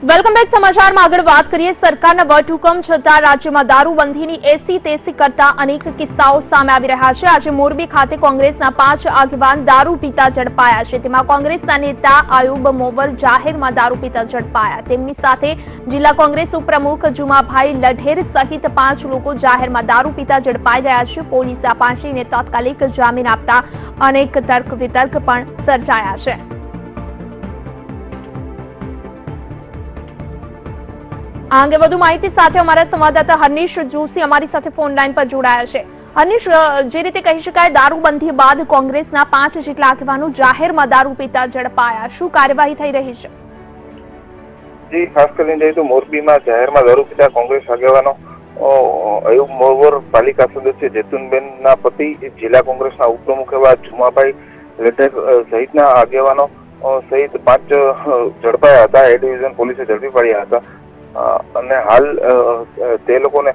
Welcome back. સમાચારમાં આગળ વાત કરીએ. સરકારના વટહુકમ છતાં રાજ્યમાં દારૂબંધીની એસી તેસી કરતા અનેક કિસ્સાઓ સામે આવી રહ્યા છે. આજે મોરબી ખાતે કોંગ્રેસના 5 આગેવાન દારૂ પીતા ઝડપાયા છે. તેમાં કોંગ્રેસના નેતા આયુબ મોવલ જાહેરમાં દારૂ પીતા ઝડપાયા. તેમની સાથે જિલ્લા કોંગ્રેસ ઉપપ્રમુખ જુમાભાઈ લઢેર સહિત 5 લોકો જાહેરમાં દારૂ પીતા ઝડપાઈ ગયા છે. પોલીસે આ પાંચેયને તાત્કાલિક જામીન આપતા અનેક તર્ક વિતર્ક પણ સર્જાયા છે. આ અંગે વધુ માહિતી સાથે અમારા સંવાદદાતા હર્નિશ જોશી અમારી સાથે ફોન લાઈન પર જોડાયા છે. હર્નિશ, જે રીતે કહી શકાય દારૂબંધી બાદ કોંગ્રેસના 5 જેટલા આગેવાનો જાહેરમાં દારૂ પીતા ઝડપાયા, શું કાર્યવાહી થઈ રહી છે? જી, ખાસ કરીને જોઈએ તો મોરબીમાં જાહેરમાં દારૂ પીતા કોંગ્રેસ આગેવાનો અયુબ મોવર, પાલિકા સદસ્ય જેતુનબેનના પતિ, જિલ્લા કોંગ્રેસના ઉપપ્રમુખ એવા જુમાભાઈ લઢેર સહિતના આગેવાનો સહિત 5 ઝડપાયા હતા. એ ડિવિઝન પોલીસે ઝડપી પાડ્યા હતા અને હાલ તે લોકોને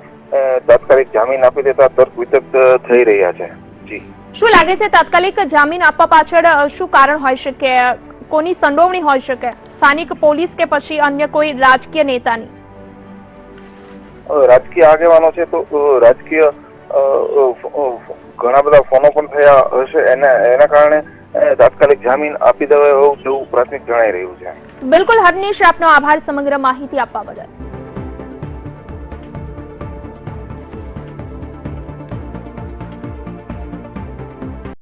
તાત્કાલિક જામીન આપી દેતા તર્ક વિતર્ક થઈ રહ્યા છે. જી, શું લાગે છે તાત્કાલિક જામીન આપવા પાછળ શું કારણ હોઈ શકે? કોની સંડોવણી હોઈ શકે? સ્થાનિક પોલીસ કે પછી અન્ય કોઈ રાજકીય નેતાની? રાજકીય આગેવાનો છે તો રાજકીય ઘણા બધા ફોનો પણ થયા હશે. એના કારણે તાત્કાલિક જામીન આપી દેવાય એવું પ્રાથમિક જણાઈ રહ્યું છે. બિલકુલ હર્નિશ, આપનો આભાર સમગ્ર માહિતી આપવા બદલ.